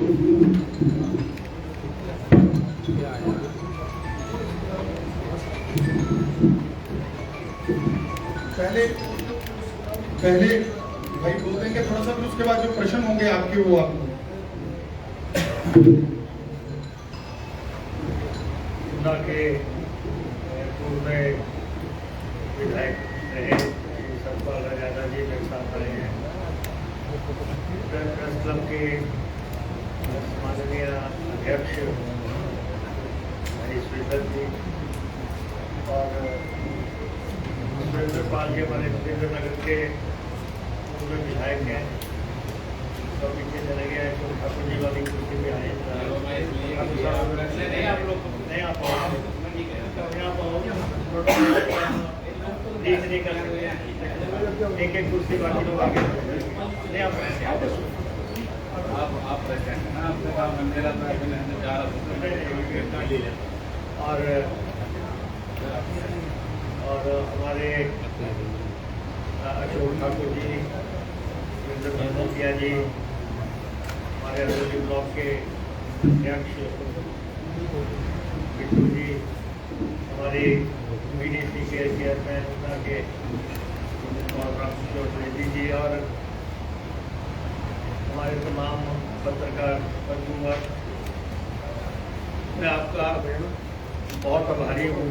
पहले भाई बोल देंगे थोड़ा सा, फिर उसके बाद जो प्रश्न होंगे आपके वो आपको। के पूर्व में विधायक रहे सतपाल राजा जी मेरे साथ आए हैं, प्रेस क्लब के माननीय अध्यक्ष हरीश श्रीधर जी और सुरेंद्र पाल जी हमारे सुरेंद्र नगर के पूर्व विधायक हैं, तो पीछे चले गए तो ठाकुर जी वाली कुर्सी भी आए। नहीं आप नहीं कर सकते, एक एक कुर्सी बाकी लोग आगे नहीं आप और हमारे अशोक ठाकुर जी, जी, हमारे अरवली ब्लॉक के अध्यक्ष बिट्टू जी, हमारी बीडीसी के चेयरमैन के और रेड्डी जी और हमारे तमाम पत्रकार बंधुवर, मैं आपका बहुत आभारी हूँ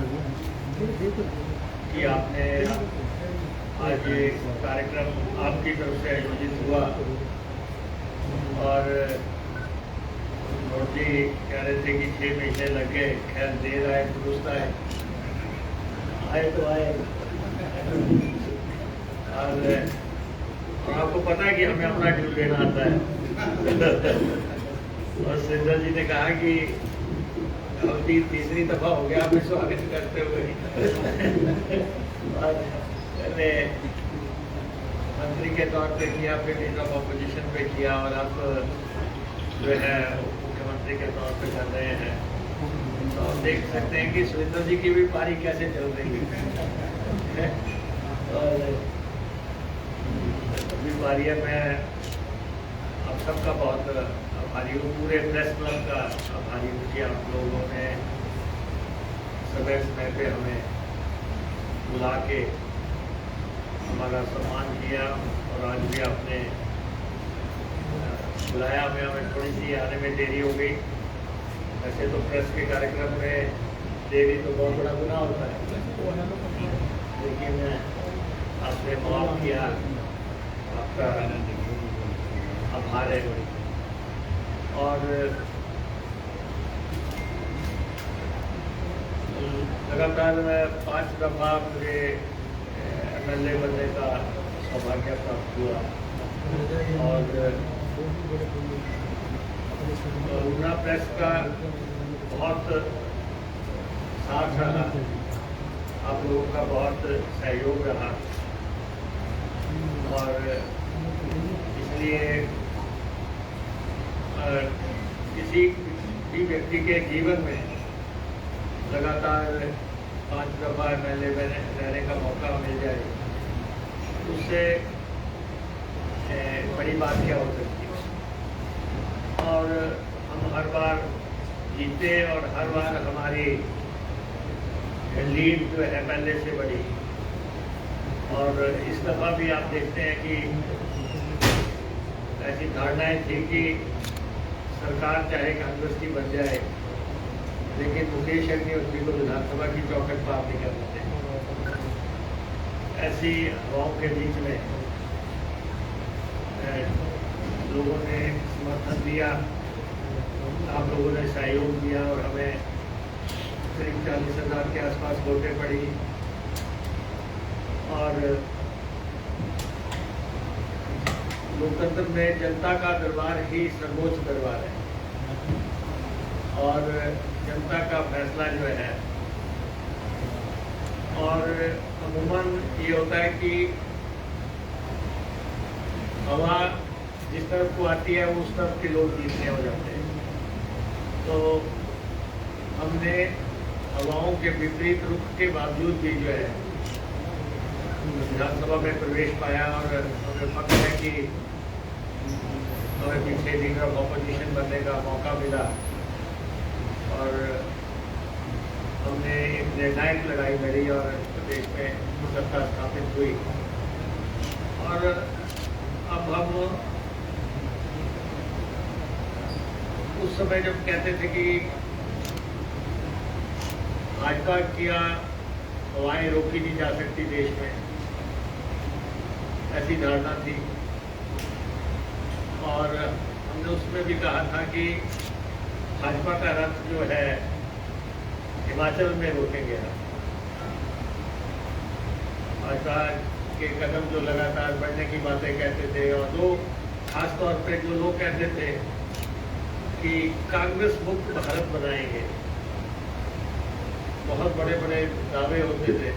कि आपने आज ये कार्यक्रम आपकी तरफ से आयोजित हुआ। और जी कह रहे थे कि 6 महीने लग गए, खैर देर आए दुरुस्त आए तो आए। और आपको पता है कि हमें अपना ड्यू लेना आता है। और सिंधर जी ने कहा कि अब तीसरी दफा हो गया आपने स्वागत करते हुए। मंत्री के तौर पे किया, फिर लीडर ऑफ अपोजिशन पे किया और अब जो है मुख्यमंत्री के तौर पे कर रहे हैं। तो आप देख सकते हैं कि सुरेंद्र जी की भी पारी कैसे चल रही है। और अभी पारी में आप सबका बहुत आभारी हूँ, पूरे प्रेस क्लब का आभारी हूँ कि आप लोगों ने समय समय पे हमें बुला के हमारा सम्मान किया। और आज भी आपने बुलाया हमें थोड़ी सी आने में देरी हो गई। वैसे तो प्रेस के कार्यक्रम में देरी तो बहुत बड़ा गुनाह होता है, लेकिन आपने माफ किया, आपका आभार है। और लगातार 5 दफा मुझे MLA बनने का सौभाग्य प्राप्त हुआ और पूरा प्रेस का बहुत साथ रहा, आप लोगों का बहुत सहयोग रहा। और इसलिए किसी भी व्यक्ति के जीवन में लगातार 5 दफा MLA में रहने का मौका मिल जाए, उससे बड़ी बात क्या हो सकती है। और हम हर बार जीते और हर बार हमारी लीड जो है MLA से बढ़ी। और इस दफ़ा भी आप देखते हैं कि ऐसी धारणाएं थी कि सरकार चाहे कांग्रेस की बन जाए, लेकिन मुकेश अग्निहोत्री को विधानसभा की चौखट पार नहीं कर देते। ऐसी हवाओं के बीच में लोगों ने समर्थन दिया, आप लोगों ने सहयोग दिया और हमें करीब 40,000 के आसपास वोटें पड़ी। और लोकतंत्र में जनता का दरबार ही सर्वोच्च दरबार है और जनता का फैसला जो है। और अमूमन ये होता है कि हवा जिस तरफ को आती है वो उस तरफ के लोग जीतने हो जाते हैं। तो हमने हवाओं के विपरीत रुख के बावजूद भी जो है विधानसभा में प्रवेश पाया और हमें पता है कि हमें पीछे लीडर ऑफ ऑपोजिशन बनने का मौका मिला और हमने एक निर्णायक लड़ाई लड़ी और प्रदेश में सत्ता स्थापित हुई। और अब हम उस समय जब कहते थे कि भाजपा की हवाएं रोकी नहीं जा सकती देश में, ऐसी धारणा थी। और हमने उसमें भी कहा था कि भाजपा का रथ जो है हिमाचल में रोकेंगे हम। भाजपा के कदम जो लगातार बढ़ने की बातें कहते थे, और दो खास तौर पे जो लोग कहते थे कि कांग्रेस मुक्त भारत बनाएंगे, बहुत बड़े बड़े दावे होते थे।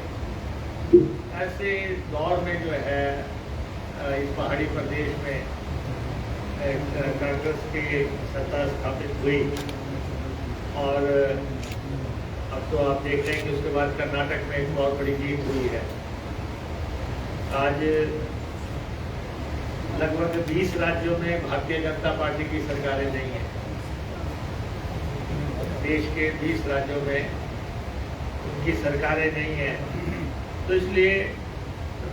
ऐसे दौर में जो है इस पहाड़ी प्रदेश में कांग्रेस की सत्ता स्थापित हुई। और अब तो आप देख रहे हैं कि उसके बाद कर्नाटक में एक बहुत बड़ी जीत हुई है। आज लगभग 20 राज्यों में भारतीय जनता पार्टी की सरकारें नहीं है। देश के 20 राज्यों में उनकी सरकारें नहीं है, तो इसलिए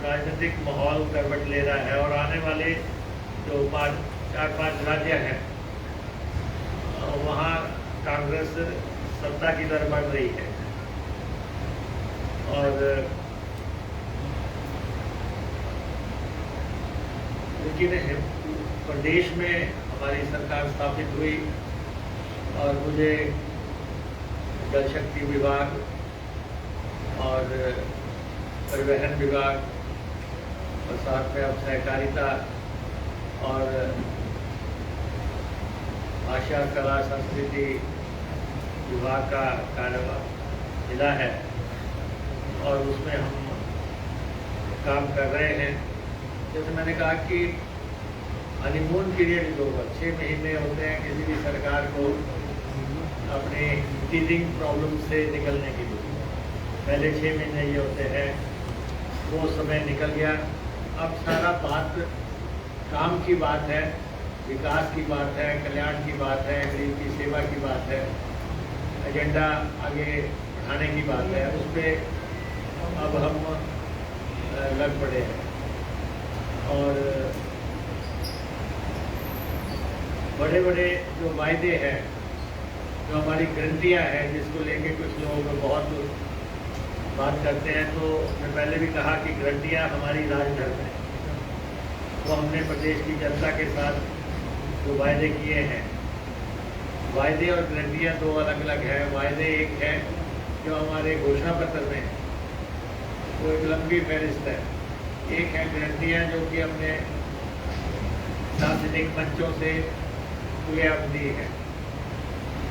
राजनीतिक माहौल करवट ले रहा है। और आने वाले जो 4-5 राज्य हैं वहाँ कांग्रेस सत्ता की दर बढ़ रही है। और लेकिन प्रदेश में हमारी सरकार स्थापित हुई और मुझे जल शक्ति विभाग और परिवहन विभाग और साथ में अब सहकारिता और भाषा कला संस्कृति विभाग का कार्यभार मिला है और उसमें हम काम कर रहे हैं। जैसे मैंने कहा कि हनीमून पीरियड जो 6 महीने होते हैं किसी भी सरकार को अपने टीजिंग प्रॉब्लम से निकलने के लिए। पहले 6 महीने ये होते हैं, वो समय निकल गया। अब सारा बात काम की बात है, विकास की बात है, कल्याण की बात है, गरीब की सेवा की बात है, एजेंडा आगे बढ़ाने की बात है। उस पर अब हम लग पड़े हैं। और बड़े बड़े जो वायदे हैं, जो हमारी गारंटियाँ हैं, जिसको लेके कुछ लोग बहुत बात करते हैं, तो मैं पहले भी कहा कि गारंटियाँ हमारी राजधर्म है। तो हमने प्रदेश की जनता के साथ जो वायदे किए हैं, वायदे और गारंटियाँ दो अलग अलग हैं। वायदे एक है जो हमारे घोषणा पत्र में है, वो एक लंबी फहरिस्त है। एक है गारंटियाँ जो कि हमने सार्वजनिक मंचों से खुलेआम दी है।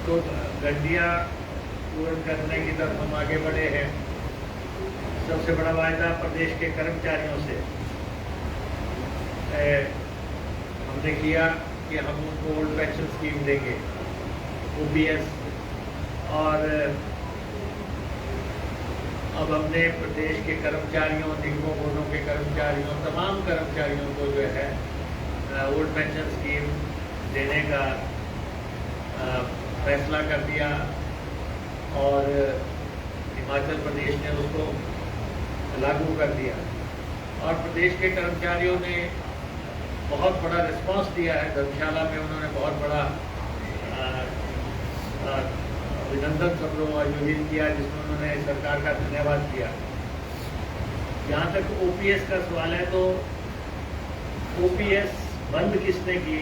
तो गारंटियाँ पूर्ण करने की तरफ हम आगे बढ़े हैं। सबसे बड़ा वायदा प्रदेश के कर्मचारियों से हमने किया कि हम उनको ओल्ड पेंशन स्कीम देंगे, OPS। और अब हमने प्रदेश के कर्मचारियों, निगमों बोर्डों के कर्मचारियों, तमाम कर्मचारियों को जो है ओल्ड पेंशन स्कीम देने का फैसला कर दिया। और हिमाचल प्रदेश ने उसको लागू कर दिया। और प्रदेश के कर्मचारियों ने बहुत बड़ा रिस्पांस दिया है। धर्मशाला में उन्होंने बहुत बड़ा अभिनंदन समारोह आयोजित किया, जिसमें उन्होंने सरकार का धन्यवाद किया। जहाँ तक OPS का सवाल है, तो OPS बंद किसने की?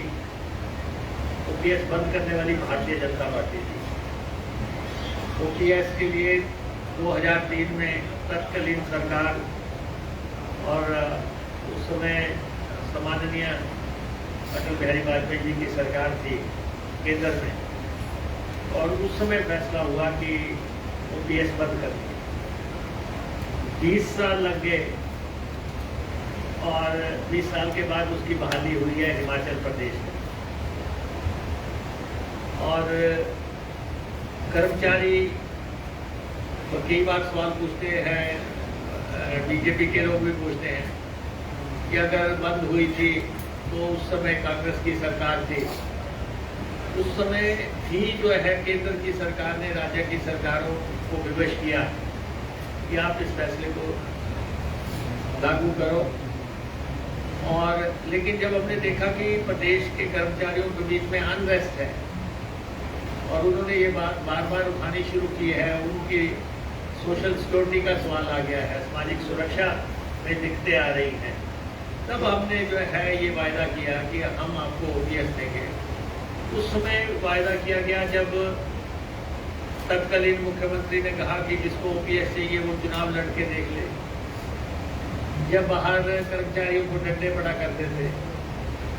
OPS बंद करने वाली भारतीय जनता पार्टी थी। OPS के लिए 2003 में तत्कालीन सरकार और उस समय सम्माननीय अटल बिहारी वाजपेयी जी की सरकार थी केंद्र में, और उस समय फैसला हुआ कि OPS बंद कर दिया। 20 साल लग गए और 20 साल के बाद उसकी बहाली हुई है हिमाचल प्रदेश में। और कर्मचारी तो कई बार सवाल पूछते हैं, बीजेपी के लोग भी पूछते हैं कि अगर बंद हुई थी तो उस समय कांग्रेस की सरकार थी, उस समय भी जो है केंद्र की सरकार ने राज्य की सरकारों को विवश किया कि आप इस फैसले को लागू करो। और लेकिन जब हमने देखा कि प्रदेश के कर्मचारियों के बीच में अनरेस्ट है और उन्होंने ये बात बार बार उठानी शुरू की है, उनकी सोशल सिक्योरिटी का सवाल आ गया है, सामाजिक सुरक्षा में दिक्कतें आ रही हैं, तब हमने जो है ये वायदा किया कि हम आपको OPS देंगे। उस समय वायदा किया गया जब तत्कालीन मुख्यमंत्री ने कहा कि जिसको OPS चाहिए वो चुनाव लड़के देख ले। जब बाहर कर्मचारियों को डंडे पड़ा करते थे,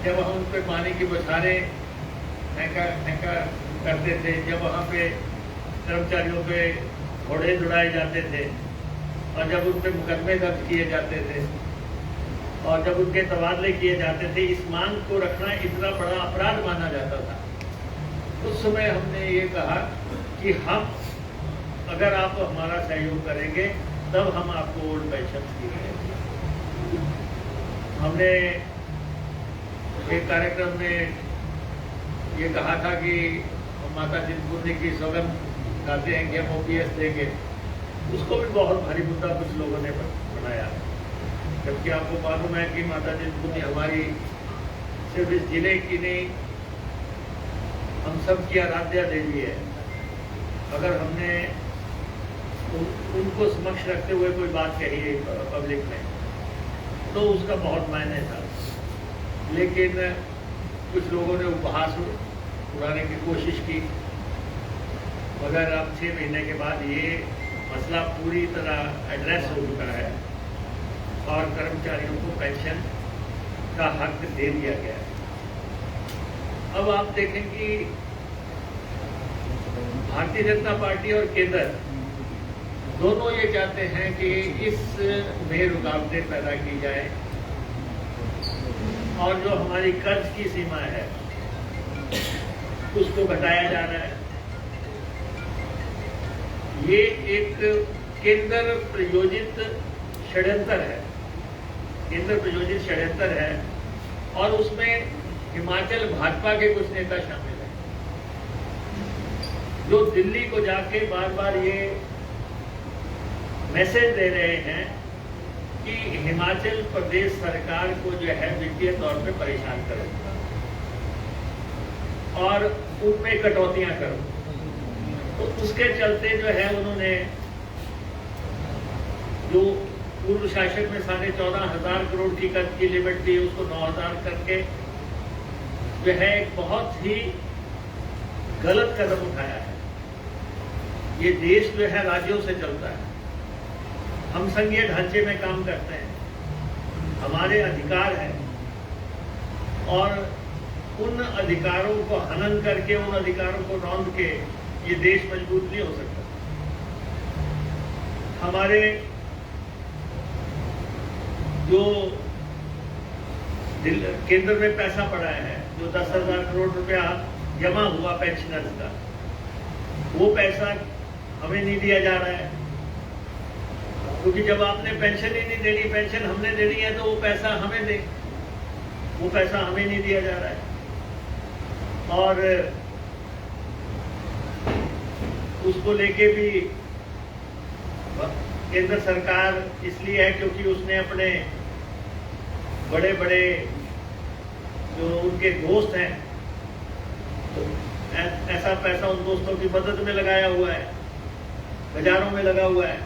जब हम उन पे पानी की बौछारें फेंका करते थे, जब वहाँ पे कर्मचारियों पे घोड़े दौड़ाए जाते थे और जब उन पे मुकदमे दर्ज किए जाते थे और जब उनके तबादले किए जाते थे, इस मांग को रखना इतना बड़ा अपराध माना जाता था। उस समय हमने ये कहा कि हम अगर आप हमारा सहयोग करेंगे तब हम आपको ओल्ड पेंशन देंगे। हमने एक कार्यक्रम में ये कहा था कि माता चिंतपूर्णी की सौगंध गाते हैं कि हम OPS देंगे। उसको भी बहुत भारी मुद्दा कुछ लोगों ने बनाया, जबकि आपको मालूम है कि माता चिंतपूर्णी हमारी सिर्फ इस जिले की नहीं, हम सब की आराध्या देवी है। अगर हमने उनको समक्ष रखते हुए कोई बात कही है पब्लिक में तो उसका बहुत मायने था, लेकिन कुछ लोगों ने उपहास उड़ाने की कोशिश की। मगर अब 6 महीने के बाद ये मसला पूरी तरह एड्रेस हो चुका है और कर्मचारियों को पेंशन का हक दे दिया गया है। अब आप देखें कि भारतीय जनता पार्टी और केंद्र दोनों ये चाहते हैं कि इस में रुकावटें पैदा की जाए और जो हमारी कर्ज की सीमा है उसको घटाया जा रहा है। ये एक केंद्र प्रायोजित षड्यंत्र है, केंद्र प्रायोजित षड्यंत्र है और उसमें हिमाचल भाजपा के कुछ नेता शामिल हैं जो दिल्ली को जाके बार बार ये मैसेज दे रहे हैं कि हिमाचल प्रदेश सरकार को जो है वित्तीय तौर पे परेशान करो और उनमें कटौतियां करो। तो उसके चलते जो है उन्होंने जो पूर्व शासक में 14,500 करोड़ की कर्ज की लिमिट थी उसको 9,000 करके जो है एक बहुत ही गलत कदम उठाया है। ये देश जो है राज्यों से चलता है, हम संघीय ढांचे में काम करते हैं, हमारे अधिकार हैं और उन अधिकारों को हनन करके, उन अधिकारों को रौंद के ये देश मजबूत नहीं हो सकता। हमारे जो केंद्र में पैसा पड़ा है, जो 10,000 करोड़ रुपया जमा हुआ पेंशनर्स का, वो पैसा हमें नहीं दिया जा रहा है क्योंकि जब आपने पेंशन ही नहीं देनी, पेंशन हमने देनी है तो वो पैसा हमें दे, वो पैसा हमें नहीं दिया जा रहा है। और उसको लेके भी केंद्र सरकार इसलिए है क्योंकि उसने अपने बड़े बड़े जो उनके दोस्त हैं तो ऐसा पैसा उन दोस्तों की मदद में लगाया हुआ है, बाजारों में लगा हुआ है,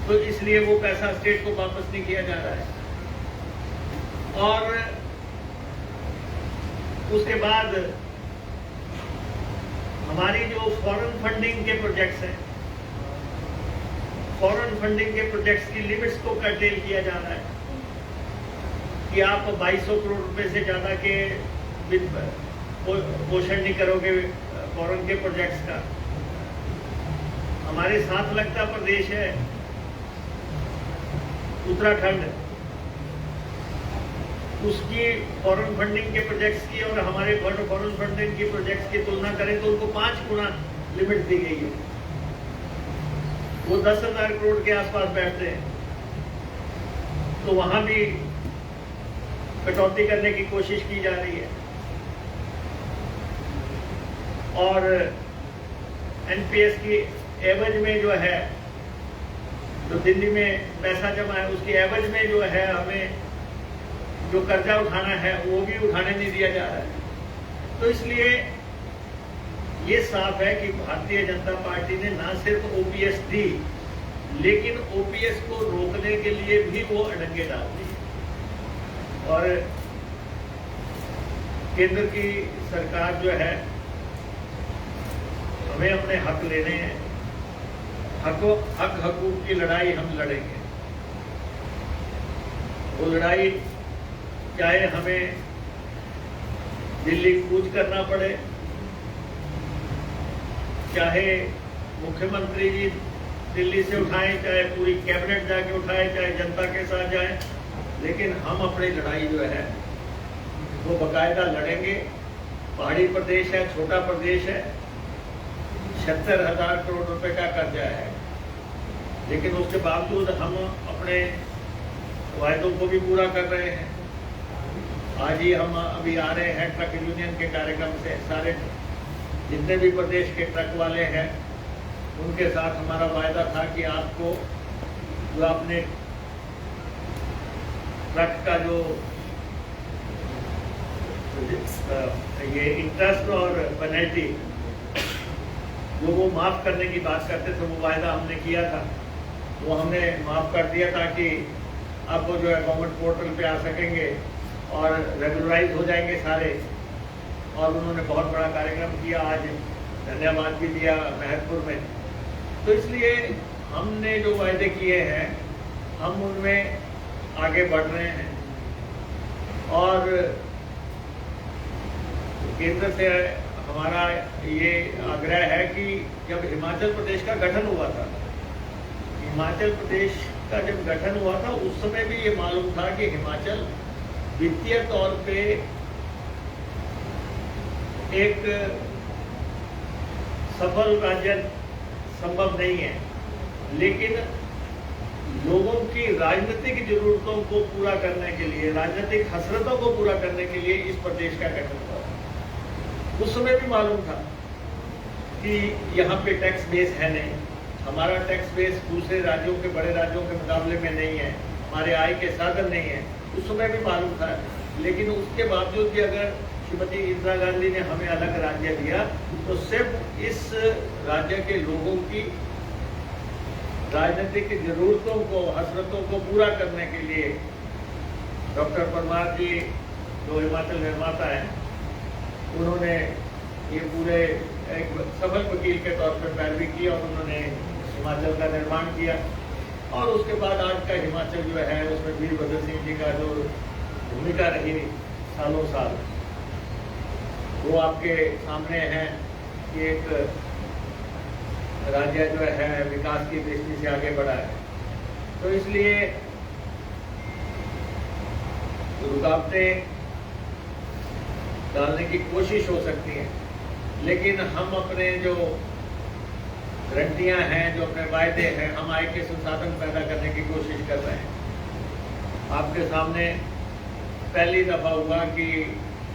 तो इसलिए वो पैसा स्टेट को वापस नहीं किया जा रहा है। और उसके बाद हमारी जो फॉरेन फंडिंग के प्रोजेक्ट्स हैं, फॉरेन फंडिंग के प्रोजेक्ट्स की लिमिट्स को कर्टेल किया जा रहा है कि आप 2200 करोड़ रुपए से ज्यादा के पोषण नहीं करोगे फॉरेन के प्रोजेक्ट्स का। हमारे साथ लगता प्रदेश है उत्तराखंड, उसकी फॉरेन फंडिंग के प्रोजेक्ट्स की और हमारे फॉरेन फंडिंग के प्रोजेक्ट्स की तुलना करें तो उनको 5 गुना लिमिट दी गई है। वो 10,000 करोड़ के आसपास बैठते हैं, तो वहां भी कटौती करने की कोशिश की जा रही है और एनपीएस की एवज में जो है, जो दिल्ली में पैसा जमा है उसकी एवज में जो है हमें जो कर्जा उठाना है वो भी उठाने नहीं दिया जा रहा है। तो इसलिए ये साफ है कि भारतीय जनता पार्टी ने ना सिर्फ ओपीएस दी, लेकिन ओपीएस को रोकने के लिए भी वो अड़ंगे डाल दी। और केंद्र की सरकार जो है, हमें अपने हक लेने हैं, हक हकूक की लड़ाई हम लड़ेंगे। वो लड़ाई चाहे हमें दिल्ली कूच करना पड़े, चाहे मुख्यमंत्री जी दिल्ली से उठाएं, चाहे पूरी कैबिनेट जाके उठाए, चाहे जनता के साथ जाए, लेकिन हम अपनी लड़ाई जो है वो बाकायदा लड़ेंगे। पहाड़ी प्रदेश है, छोटा प्रदेश है, 76,000 करोड़ रुपए का कर्जा है, लेकिन उसके बावजूद हम अपने वायदों को भी पूरा कर रहे हैं। आज ही हम अभी आ रहे हैं ट्रक यूनियन के कार्यक्रम से, सारे जितने भी प्रदेश के ट्रक वाले हैं उनके साथ हमारा वायदा था कि आपको जो आपने ट्रक का जो ये इंटरेस्ट और पेनल्टी जो वो माफ करने की बात करते थे, वो वायदा हमने किया था, वो हमने माफ कर दिया ताकि अब वो जो है गवर्नमेंट पोर्टल पे आ सकेंगे और रेगुलराइज हो जाएंगे सारे। और उन्होंने बहुत बड़ा कार्यक्रम किया, आज धन्यवाद भी दिया महतपुर में। तो इसलिए हमने जो वायदे किए हैं हम उनमें आगे बढ़ रहे हैं और केंद्र से हमारा ये आग्रह है कि जब हिमाचल प्रदेश का गठन हुआ था, हिमाचल प्रदेश का जब गठन हुआ था उस समय भी ये मालूम था कि हिमाचल वित्तीय तौर पे एक सफल राज्य संभव नहीं है, लेकिन लोगों की राजनीतिक जरूरतों को पूरा करने के लिए, राजनीतिक हसरतों को पूरा करने के लिए इस प्रदेश का गठन हुआ। उस समय भी मालूम था कि यहाँ पे टैक्स बेस है नहीं, हमारा टैक्स बेस दूसरे राज्यों के, बड़े राज्यों के मुकाबले में नहीं है, हमारे आय के साधन नहीं है, उस समय भी मालूम था। लेकिन उसके बावजूद भी अगर श्रीमती इंदिरा गांधी ने हमें अलग राज्य दिया तो सिर्फ इस राज्य के लोगों की राजनीतिक जरूरतों को, हसरतों को पूरा करने के लिए डॉक्टर परमार जी जो हिमाचल निर्माता हैं, उन्होंने ये पूरे एक सफल वकील के तौर पर पैरवी की और उन्होंने हिमाचल का निर्माण किया। और उसके बाद आज का हिमाचल जो है उसमें वीरभद्र सिंह जी का जो भूमिका रही सालों साल, वो आपके सामने है कि एक राज्य जो है विकास की दृष्टि से आगे बढ़ा है। तो इसलिए रुकावटें डालने की कोशिश हो सकती है, लेकिन हम अपने जो गारंटियां हैं, जो अपने वायदे हैं, हम आय के संसाधन पैदा करने की कोशिश कर रहे हैं। आपके सामने पहली दफा हुआ कि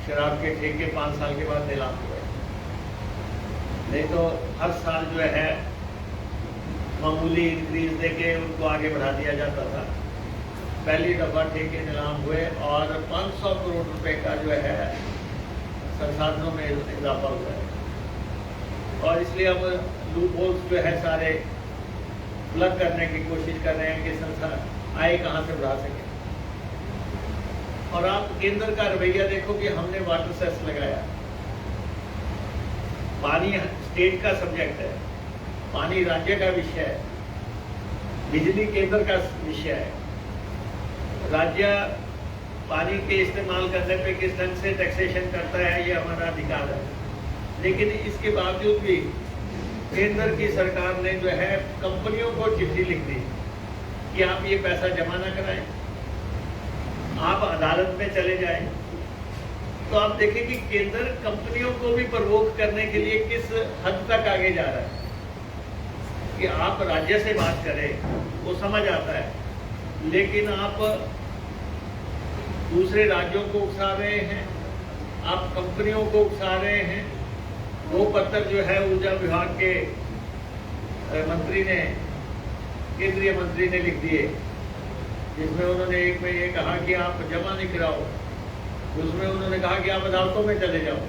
शराब के ठेके 5 साल के बाद नीलाम हुए, नहीं तो हर साल जो है मामूली इंक्रीज देके उनको आगे बढ़ा दिया जाता था। पहली दफा ठेके नीलाम हुए और 500 करोड़ रुपए का जो है संसाधनों में इजाफा हुआ है। और इसलिए अब लूप होल्स जो है सारे प्लग करने की कोशिश कर रहे हैं कि संसाधन आय कहाँ से बढ़ा सके। और आप केंद्र का रवैया देखो कि हमने वाटर सेस लगाया, पानी स्टेट का सब्जेक्ट है, पानी राज्य का विषय है, बिजली केंद्र का विषय है। राज्य पानी के इस्तेमाल करने पे किस ढंग से टैक्सेशन करता है ये हमारा अधिकार है, लेकिन इसके बावजूद भी केंद्र की सरकार ने जो है कंपनियों को चिट्ठी लिख दी कि आप ये पैसा जमा ना कराएं, आप अदालत में चले जाएं। तो आप देखें कि केंद्र कंपनियों को भी प्रवोक करने के लिए किस हद तक आगे जा रहा है कि आप राज्य से बात करें, वो समझ आता है, लेकिन आप दूसरे राज्यों को उकसा रहे हैं, आप कंपनियों को उकसा रहे हैं। 2 पत्र जो है ऊर्जा विभाग के मंत्री ने, केंद्रीय मंत्री ने लिख दिए, जिसमें उन्होंने एक में ये कहा कि आप जमा नहीं कराओ, उसमें उन्होंने कहा कि आप अदालतों में चले जाओ।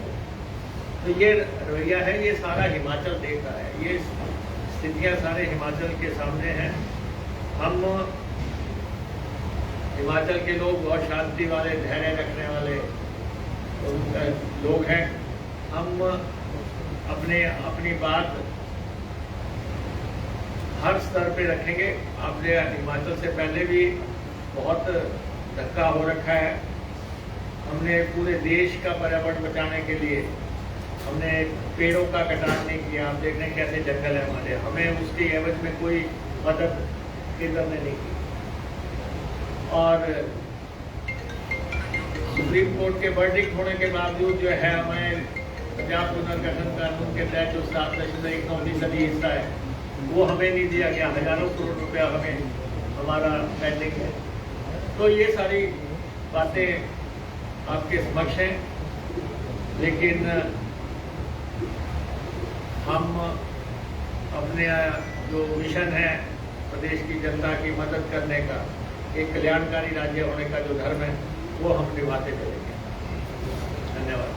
तो ये रवैया है, ये सारा हिमाचल देख रहा है, ये स्थितियां सारे हिमाचल के सामने हैं। हम हिमाचल के लोग बहुत शांति वाले, धैर्य रखने वाले लोग हैं। हम अपनी बात हर स्तर पे रखेंगे। आपने हिमाचल से पहले भी बहुत धक्का हो रखा है। हमने पूरे देश का पर्यावरण बचाने के लिए हमने पेड़ों का कटान नहीं किया। आप देख रहे हैं कैसे जंगल है हमारे, हमें उसके एवज में कोई मदद केंद्र ने नहीं की। और सुप्रीम कोर्ट के वर्डिक्ट होने के बावजूद जो है हमें पंजाब पुनर्गठन कानून के तहत जो 7.9% हिस्सा है वो हमें नहीं दिया गया। हजारों करोड़ रुपया हमें हमारा पेंडिंग है। तो ये सारी बातें आपके समक्ष हैं, लेकिन हम अपने जो मिशन है प्रदेश की जनता की मदद करने का, एक कल्याणकारी राज्य होने का जो धर्म है वो हम निभाते चलेंगे। धन्यवाद।